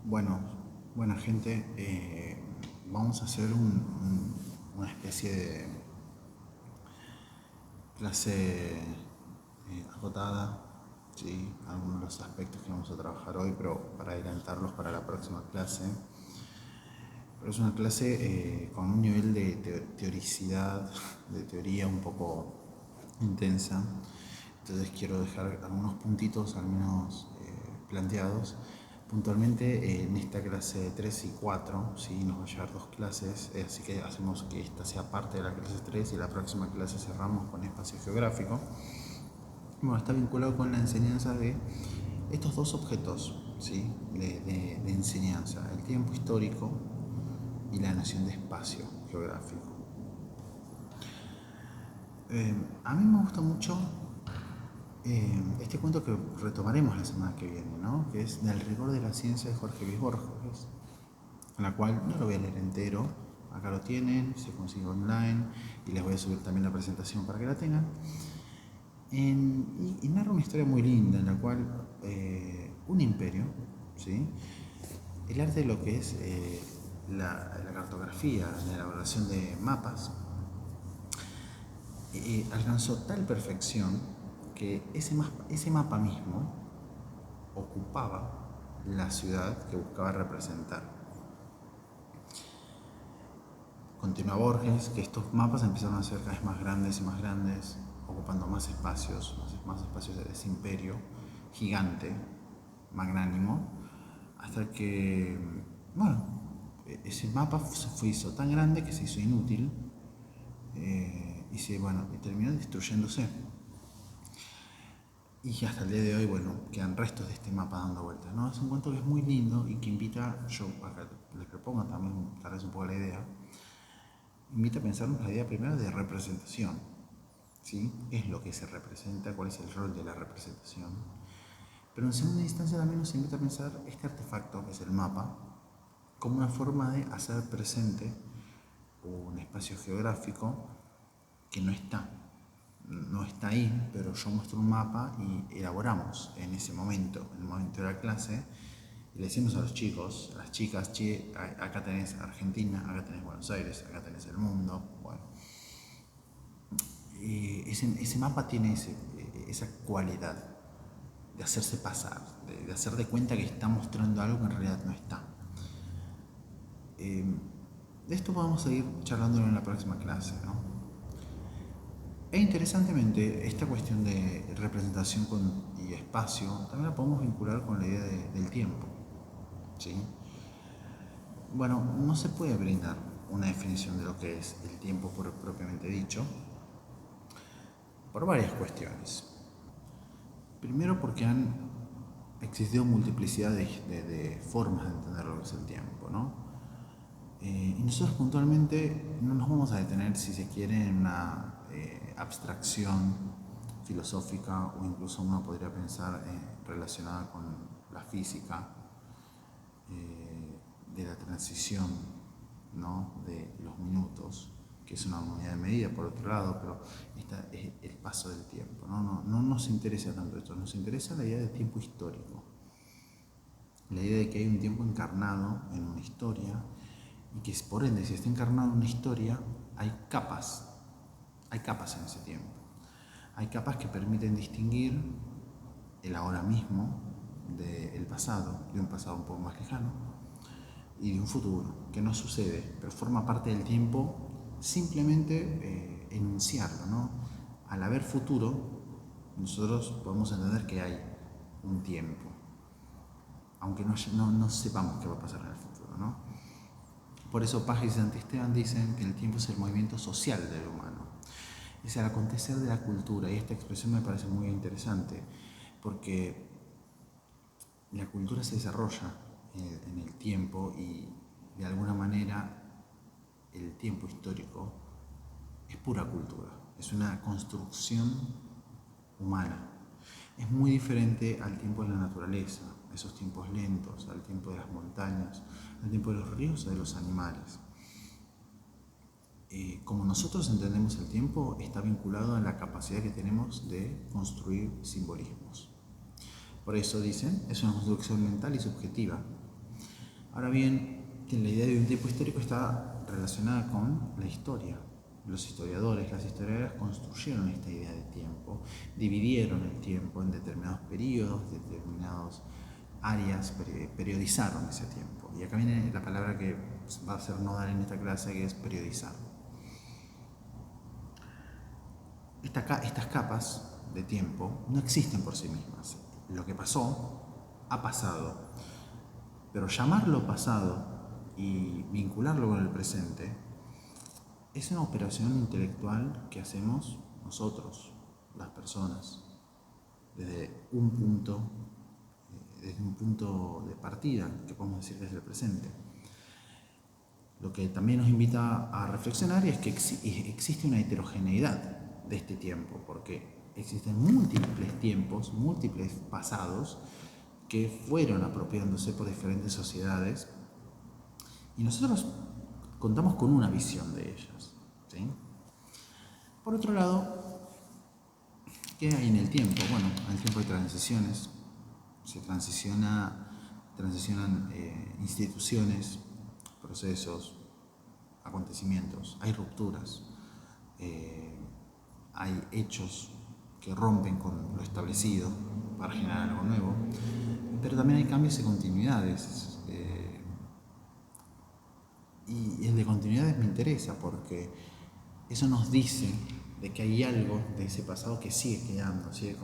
Bueno, buena gente, vamos a hacer una especie de clase acotada, ¿sí? Algunos de los aspectos que vamos a trabajar hoy, pero para adelantarlos para la próxima clase. Pero es una clase con un nivel de teoricidad, de teoría un poco intensa. Entonces quiero dejar algunos puntitos al menos planteados. Puntualmente en esta clase 3 y 4, ¿sí? Nos va a llevar dos clases, así que hacemos que esta sea parte de la clase 3 y la próxima clase cerramos con espacio geográfico. Bueno, está vinculado con la enseñanza de estos dos objetos, ¿sí? de enseñanza, el tiempo histórico y la noción de espacio geográfico. A mí me gusta mucho este cuento que retomaremos la semana que viene, ¿no? Que es Del rigor de la ciencia de Jorge Luis Borges, en la cual no lo voy a leer entero, acá lo tienen, se consigue online y les voy a subir también la presentación para que la tengan. Y narra una historia muy linda en la cual un imperio, ¿sí? El arte de lo que es la cartografía, la elaboración de mapas, alcanzó tal perfección que ese mapa mismo ocupaba la ciudad que buscaba representar. Continúa Borges que estos mapas empezaron a ser cada vez más grandes y más grandes, ocupando más espacios de ese imperio gigante, magnánimo, hasta que, bueno, ese mapa se hizo tan grande que se hizo inútil y terminó destruyéndose. Y hasta el día de hoy, bueno, quedan restos de este mapa dando vueltas, ¿no? Es un cuento que es muy lindo y que invita, yo acá les propongo también, tal vez un poco la idea, invita a pensarnos la idea primero de representación, ¿sí? ¿Qué es lo que se representa? ¿Cuál es el rol de la representación? Pero en segunda instancia también nos invita a pensar este artefacto, que es el mapa, como una forma de hacer presente un espacio geográfico que no está ahí, pero yo muestro un mapa y elaboramos en ese momento, en el momento de la clase, y le decimos a los chicos, a las chicas, che, acá tenés Argentina, acá tenés Buenos Aires, acá tenés el mundo. Bueno, ese mapa tiene esa cualidad de hacerse pasar, de hacer de cuenta que está mostrando algo que en realidad no está. De esto vamos a ir charlándolo en la próxima clase, ¿no? E interesantemente, esta cuestión de representación y espacio también la podemos vincular con la idea del tiempo, ¿sí? Bueno, no se puede brindar una definición de lo que es el tiempo propiamente dicho, por varias cuestiones. Primero porque han existido multiplicidad de formas de entender lo que es el tiempo, ¿no? Y nosotros puntualmente no nos vamos a detener, si se quiere, en una abstracción filosófica o incluso uno podría pensar relacionada con la física, de la transición, ¿no? De los minutos, que es una unidad de medida por otro lado, pero esta es el paso del tiempo, ¿no? No nos interesa tanto esto, nos interesa la idea del tiempo histórico, la idea de que hay un tiempo encarnado en una historia y que por ende, si está encarnado en una historia, hay capas en ese tiempo. Hay capas que permiten distinguir el ahora mismo del pasado, de un pasado un poco más lejano, y de un futuro, que no sucede, pero forma parte del tiempo simplemente enunciarlo, ¿no? Al haber futuro, nosotros podemos entender que hay un tiempo, aunque no sepamos qué va a pasar en el futuro, ¿no? Por eso Page y Santisteban dicen que el tiempo es el movimiento social del humano, es el acontecer de la cultura, y esta expresión me parece muy interesante, porque la cultura se desarrolla en el tiempo y de alguna manera el tiempo histórico es pura cultura, es una construcción humana. Es muy diferente al tiempo de la naturaleza, esos tiempos lentos, al tiempo de las montañas, al tiempo de los ríos o de los animales. Como nosotros entendemos el tiempo, está vinculado a la capacidad que tenemos de construir simbolismos. Por eso dicen, es una construcción mental y subjetiva. Ahora bien, que la idea de un tiempo histórico está relacionada con la historia. Los historiadores, las historiadoras construyeron esta idea de tiempo, dividieron el tiempo en determinados periodos, determinadas áreas, periodizaron ese tiempo. Y acá viene la palabra que va a ser nodal en esta clase, que es periodizar. Estas capas de tiempo no existen por sí mismas. Lo que pasó, ha pasado. Pero llamarlo pasado y vincularlo con el presente es una operación intelectual que hacemos nosotros, las personas, desde un punto de partida, que podemos decir que es el presente. Lo que también nos invita a reflexionar es que existe una heterogeneidad de este tiempo, porque existen múltiples tiempos, múltiples pasados que fueron apropiándose por diferentes sociedades y nosotros contamos con una visión de ellas, ¿sí? Por otro lado, ¿qué hay en el tiempo? Bueno, en el tiempo hay transiciones, se transicionan instituciones, procesos, acontecimientos, hay rupturas, hay hechos que rompen con lo establecido para generar algo nuevo, pero también hay cambios y continuidades. Y el de continuidades me interesa porque eso nos dice de que hay algo de ese pasado que sigue quedando, sigue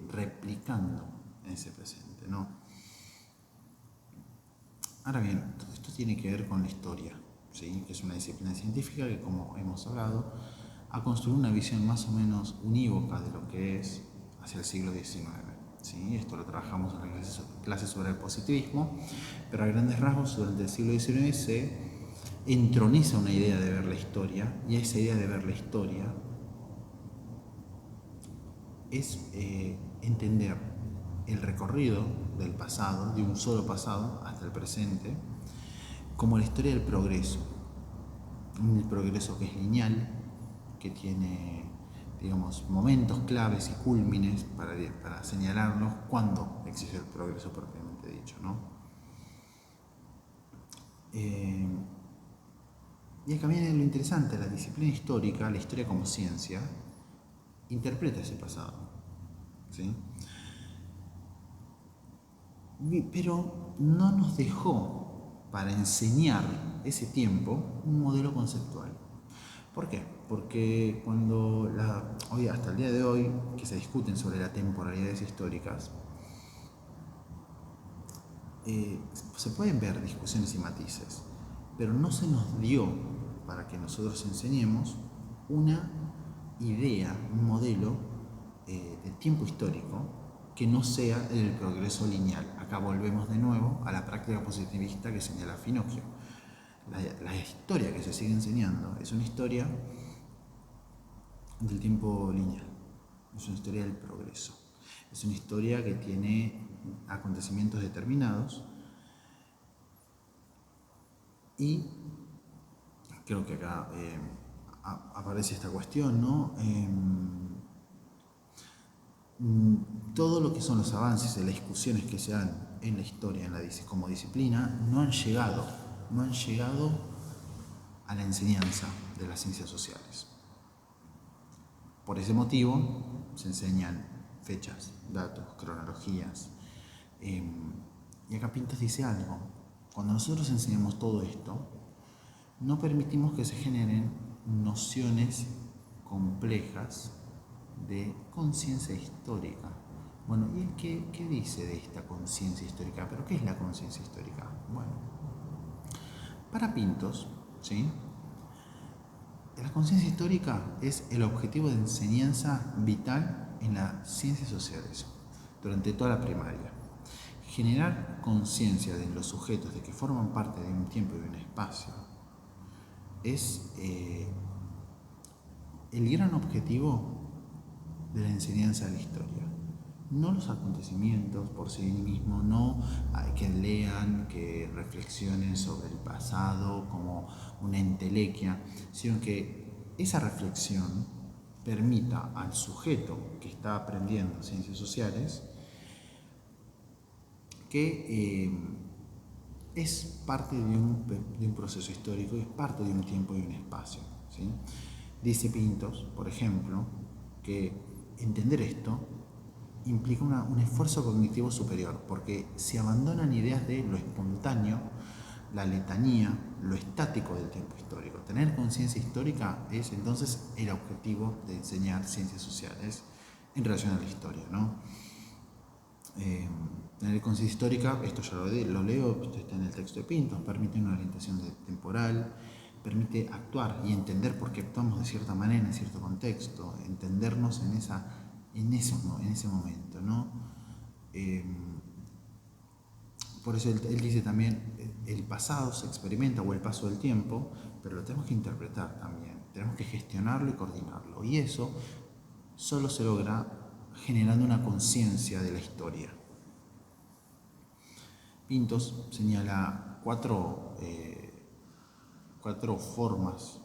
replicando en ese presente, ¿no? Ahora bien, todo esto tiene que ver con la historia, ¿sí? Que es una disciplina científica que, como hemos hablado, ha construido una visión más o menos unívoca de lo que es hacia el siglo XIX. ¿Sí? Esto lo trabajamos en la clase sobre el positivismo, pero a grandes rasgos durante el siglo XIX se entroniza una idea de ver la historia, y esa idea de ver la historia es entender el recorrido del pasado, de un solo pasado hasta el presente, como la historia del progreso. Un progreso que es lineal, que tiene, digamos, momentos claves y cúlmines para señalarnos cuándo existe el progreso propiamente dicho, ¿no? Y acá viene lo interesante, la disciplina histórica, la historia como ciencia, interpreta ese pasado, ¿sí? Pero no nos dejó para enseñar ese tiempo un modelo conceptual. ¿Por qué? Porque hoy, hasta el día de hoy, que se discuten sobre las temporalidades históricas, se pueden ver discusiones y matices, pero no se nos dio para que nosotros enseñemos una idea, un modelo de tiempo histórico que no sea el progreso lineal. Acá volvemos de nuevo a la práctica positivista que señala Finocchio. La historia que se sigue enseñando es una historia del tiempo lineal, es una historia del progreso, es una historia que tiene acontecimientos determinados, y creo que acá aparece esta cuestión, ¿no? Todo lo que son los avances de las discusiones que se dan en la historia, como disciplina, no han llegado a la enseñanza de las ciencias sociales. Por ese motivo se enseñan fechas, datos, cronologías. Y acá Pintos dice algo: cuando nosotros enseñamos todo esto, no permitimos que se generen nociones complejas de conciencia histórica. Bueno, ¿y él qué dice de esta conciencia histórica? ¿Pero qué es la conciencia histórica? Bueno, para Pintos, ¿sí?, la conciencia histórica es el objetivo de enseñanza vital en las ciencias sociales durante toda la primaria. Generar conciencia de los sujetos de que forman parte de un tiempo y de un espacio es el gran objetivo de la enseñanza de la historia. No los acontecimientos por sí mismos, no que lean, que reflexionen sobre el pasado como una entelequia, sino que esa reflexión permita al sujeto que está aprendiendo ciencias sociales que es parte de un proceso histórico, es parte de un tiempo y un espacio, ¿sí? Dice Pintos, por ejemplo, que entender esto implica un esfuerzo cognitivo superior, porque se abandonan ideas de lo espontáneo, la letanía, lo estático del tiempo histórico. Tener conciencia histórica es entonces el objetivo de enseñar ciencias sociales en relación a la historia, ¿no? Tener conciencia histórica, esto ya lo leo, esto está en el texto de Pintos, permite una orientación temporal, permite actuar y entender por qué actuamos de cierta manera en cierto contexto, entendernos en ese momento, ¿no? Por eso él dice también, el pasado se experimenta o el paso del tiempo, pero lo tenemos que interpretar también, tenemos que gestionarlo y coordinarlo. Y eso solo se logra generando una conciencia de la historia. Pintos señala cuatro formas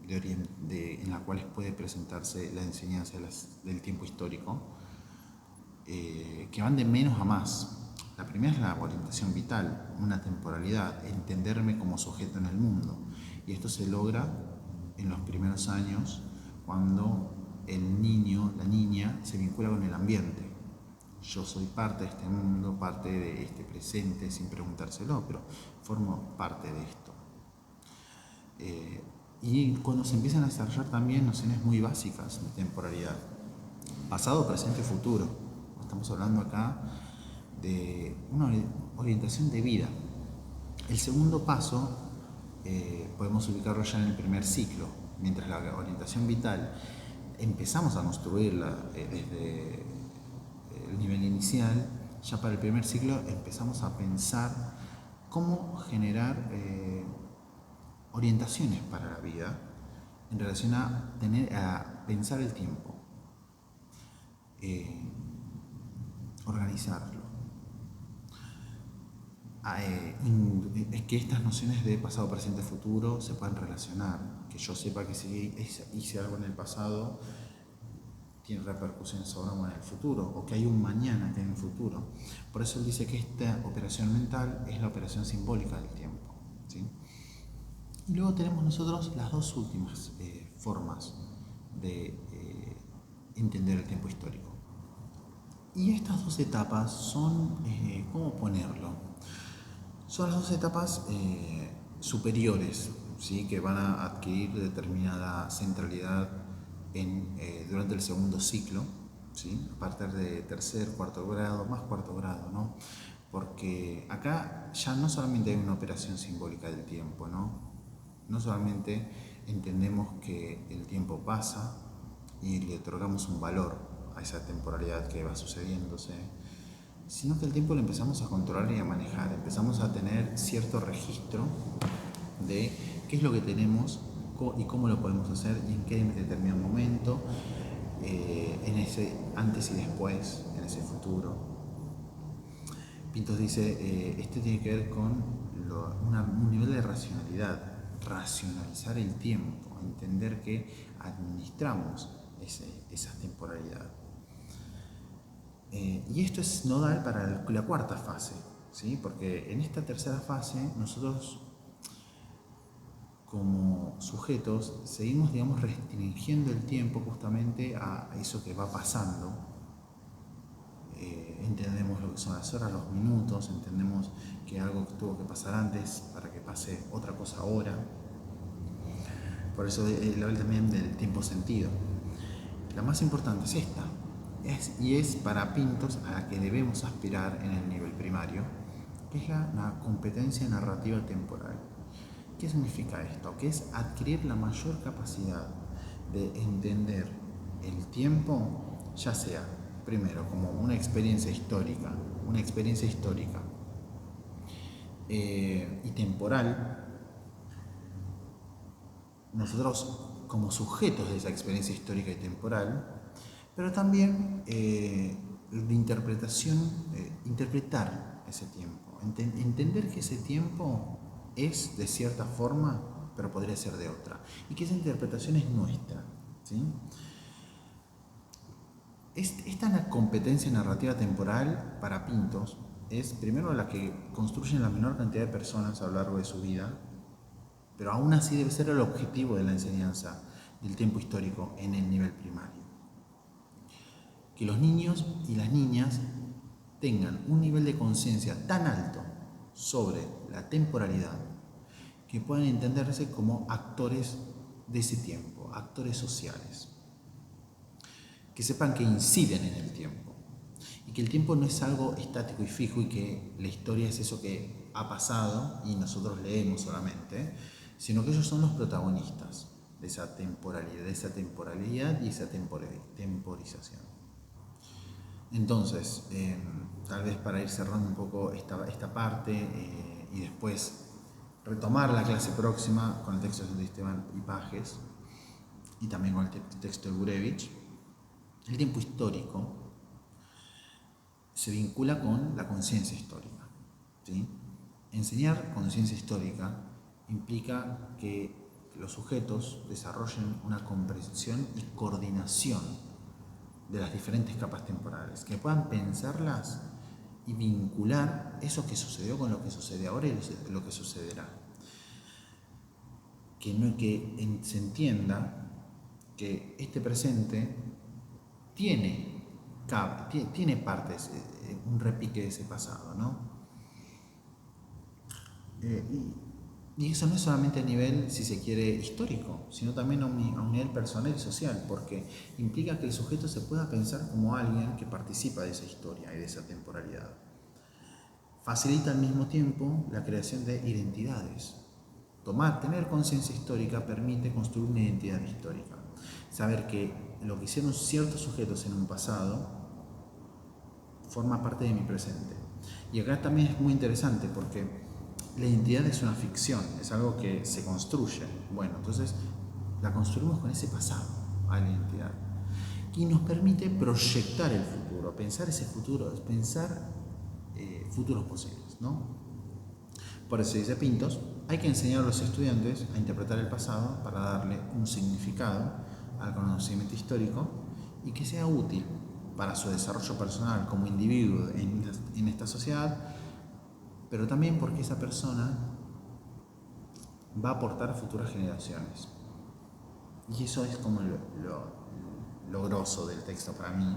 en las cuales puede presentarse la enseñanza del tiempo histórico, que van de menos a más. La primera es la orientación vital, una temporalidad, entenderme como sujeto en el mundo. Y esto se logra en los primeros años, cuando el niño, la niña, se vincula con el ambiente. Yo soy parte de este mundo, parte de este presente, sin preguntárselo, pero formo parte de esto. Y cuando se empiezan a desarrollar también nociones muy básicas de temporalidad, pasado, presente y futuro. Estamos hablando acá de una orientación de vida. El segundo paso podemos ubicarlo ya en el primer ciclo, mientras la orientación vital empezamos a construirla desde el nivel inicial. Ya para el primer ciclo empezamos a pensar cómo generar orientaciones para la vida en relación a pensar el tiempo, organizarlo, que estas nociones de pasado, presente, futuro se puedan relacionar, que yo sepa que si hice algo en el pasado tiene repercusiones ahora o en el futuro, o que hay un mañana, que hay un futuro. Por eso él dice que esta operación mental es la operación simbólica del tiempo, ¿sí? Y luego tenemos nosotros las dos últimas formas de entender el tiempo histórico. Y estas dos etapas son, ¿cómo ponerlo? Son las dos etapas superiores, ¿sí? Que van a adquirir determinada centralidad durante el segundo ciclo, ¿sí? A partir de tercer, cuarto grado, más cuarto grado, ¿no? Porque acá ya no solamente hay una operación simbólica del tiempo, ¿no? No solamente entendemos que el tiempo pasa y le otorgamos un valor a esa temporalidad que va sucediéndose, sino que el tiempo lo empezamos a controlar y a manejar, empezamos a tener cierto registro de qué es lo que tenemos y cómo lo podemos hacer y en qué determinado momento, en ese antes y después, en ese futuro. Pintos dice, esto tiene que ver con un nivel de racionalidad, racionalizar el tiempo, entender que administramos esa temporalidad. Y esto es nodal para la cuarta fase, ¿sí? Porque en esta tercera fase nosotros como sujetos seguimos, digamos, restringiendo el tiempo justamente a eso que va pasando. Entendemos lo que son las horas, los minutos, entendemos que algo tuvo que pasar antes para que pase otra cosa ahora. Por eso él habla también del tiempo sentido. La más importante es esta, y es para Pintos a la que debemos aspirar en el nivel primario, que es la competencia narrativa temporal. ¿Qué significa esto? Que es adquirir la mayor capacidad de entender el tiempo, ya sea, primero, como una experiencia histórica y temporal, nosotros como sujetos de esa experiencia histórica y temporal, pero también de interpretación, interpretar ese tiempo, entender que ese tiempo es de cierta forma, pero podría ser de otra, y que esa interpretación es nuestra, ¿sí? Esta es la competencia narrativa temporal para Pintos, es primero la que construyen la menor cantidad de personas a lo largo de su vida, pero aún así debe ser el objetivo de la enseñanza del tiempo histórico en el nivel primario. Que los niños y las niñas tengan un nivel de conciencia tan alto sobre la temporalidad que puedan entenderse como actores de ese tiempo, actores sociales, que sepan que inciden en el tiempo y que el tiempo no es algo estático y fijo y que la historia es eso que ha pasado y nosotros leemos solamente, sino que ellos son los protagonistas de esa temporalidad y esa temporización. Entonces, tal vez para ir cerrando un poco esta parte y después retomar la clase próxima con el texto de Esteban y Pages y también con el texto de Gurevich, el tiempo histórico se vincula con la conciencia histórica, ¿sí? Enseñar conciencia histórica implica que los sujetos desarrollen una comprensión y coordinación de las diferentes capas temporales, que puedan pensarlas y vincular eso que sucedió con lo que sucede ahora y lo que sucederá. Que se entienda que este presente tiene partes, un repique de ese pasado, ¿no? Y eso no es solamente a nivel, si se quiere, histórico, sino también a un nivel personal y social, porque implica que el sujeto se pueda pensar como alguien que participa de esa historia y de esa temporalidad. Facilita al mismo tiempo la creación de identidades. Tener conciencia histórica permite construir una identidad histórica. Saber que lo que hicieron ciertos sujetos en un pasado forma parte de mi presente. Y acá también es muy interesante porque la identidad es una ficción, es algo que se construye. Bueno, entonces la construimos con ese pasado a la identidad. Y nos permite proyectar el futuro, pensar ese futuro, pensar futuros posibles, ¿no? Por eso dice Pintos, hay que enseñar a los estudiantes a interpretar el pasado para darle un significado al conocimiento histórico y que sea útil para su desarrollo personal como individuo en esta sociedad, pero también porque esa persona va a aportar a futuras generaciones. Y eso es como lo grosso del texto para mí.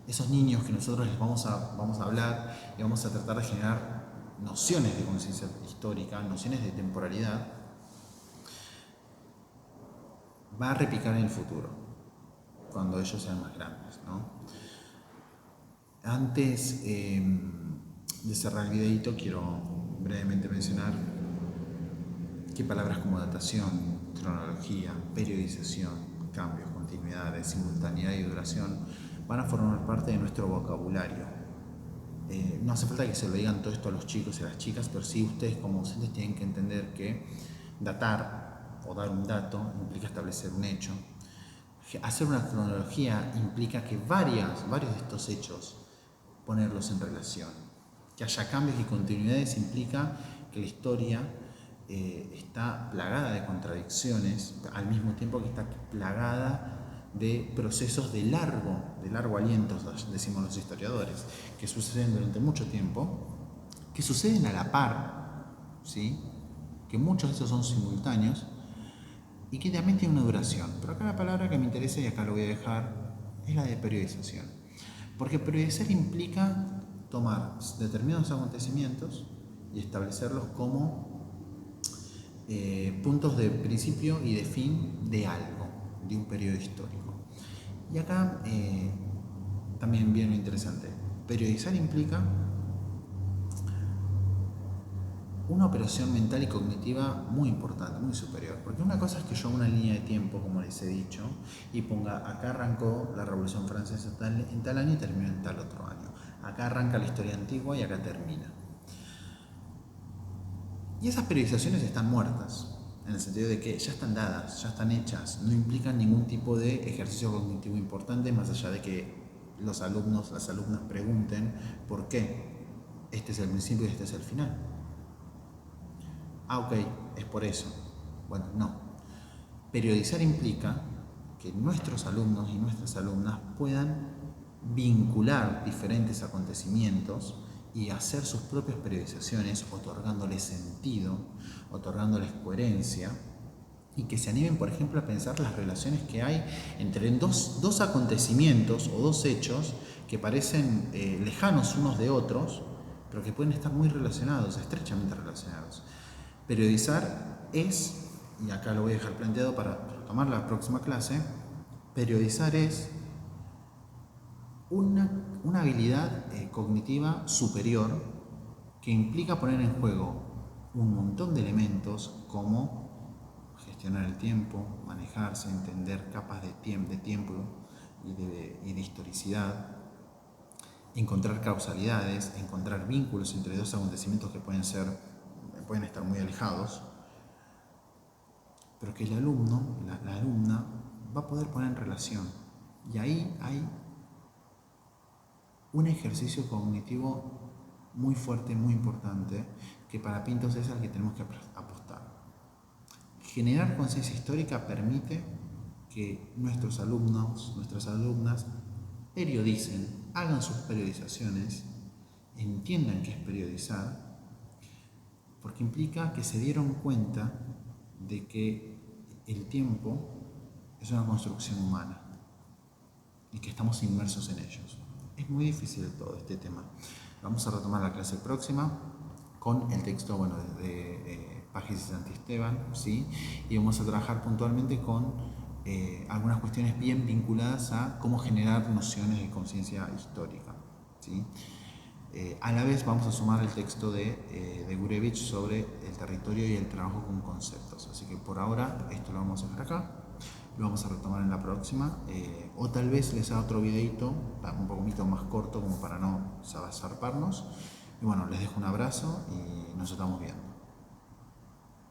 Esos niños que nosotros les vamos a hablar y vamos a tratar de generar nociones de conciencia histórica, nociones de temporalidad, va a repicar en el futuro, cuando ellos sean más grandes, ¿no? Antes de cerrar el videito, quiero brevemente mencionar que palabras como datación, cronología, periodización, cambios, continuidades, simultaneidad y duración van a formar parte de nuestro vocabulario. No hace falta que se lo digan todo esto a los chicos y a las chicas, pero sí ustedes como docentes tienen que entender que datar o dar un dato implica establecer un hecho. Hacer una cronología implica que varios de estos hechos ponerlos en relación. Que haya cambios y continuidades implica que la historia está plagada de contradicciones, al mismo tiempo que está plagada de procesos de largo aliento, decimos los historiadores, que suceden durante mucho tiempo, que suceden a la par, ¿sí? Que muchos de esos son simultáneos y que también tienen una duración. Pero acá la palabra que me interesa, y acá lo voy a dejar, es la de periodización. Porque periodizar implica tomar determinados acontecimientos y establecerlos como puntos de principio y de fin de algo, de un periodo histórico. Y acá también viene lo interesante. Periodizar implica una operación mental y cognitiva muy importante, muy superior. Porque una cosa es que yo haga una línea de tiempo, como les he dicho, y ponga, acá arrancó la Revolución Francesa en tal año y terminó en tal otro año. Acá arranca la historia antigua y acá termina. Y esas periodizaciones están muertas, en el sentido de que ya están dadas, ya están hechas, no implican ningún tipo de ejercicio cognitivo importante, más allá de que los alumnos, las alumnas pregunten por qué este es el principio y este es el final. Ah, ok, es por eso. Bueno, no. Periodizar implica que nuestros alumnos y nuestras alumnas puedan vincular diferentes acontecimientos y hacer sus propias periodizaciones, otorgándoles sentido, otorgándoles coherencia, y que se animen, por ejemplo, a pensar las relaciones que hay entre dos acontecimientos o dos hechos que parecen lejanos unos de otros, pero que pueden estar muy relacionados, estrechamente relacionados. Periodizar es, y acá lo voy a dejar planteado para tomar la próxima clase, periodizar es una habilidad cognitiva superior que implica poner en juego un montón de elementos como gestionar el tiempo, manejarse, entender capas de tiempo y de historicidad, encontrar causalidades, encontrar vínculos entre dos acontecimientos que pueden estar muy alejados, pero que el alumno, la alumna, va a poder poner en relación. Y ahí hay un ejercicio cognitivo muy fuerte, muy importante, que para Pintos es al que tenemos que apostar. Generar conciencia histórica permite que nuestros alumnos, nuestras alumnas, periodicen, hagan sus periodizaciones, entiendan qué es periodizar, porque implica que se dieron cuenta de que el tiempo es una construcción humana y que estamos inmersos en ellos. Es muy difícil todo este tema. Vamos a retomar la clase próxima con el texto de Pagés y Santisteban, ¿sí? Y vamos a trabajar puntualmente con algunas cuestiones bien vinculadas a cómo generar nociones de conciencia histórica, ¿sí? A la vez vamos a sumar el texto de Gurevich sobre el territorio y el trabajo con conceptos. Así que por ahora esto lo vamos a dejar acá, lo vamos a retomar en la próxima, o tal vez les haga otro videito, un poquito más corto como para no zarparnos. Y bueno, les dejo un abrazo y nos estamos viendo.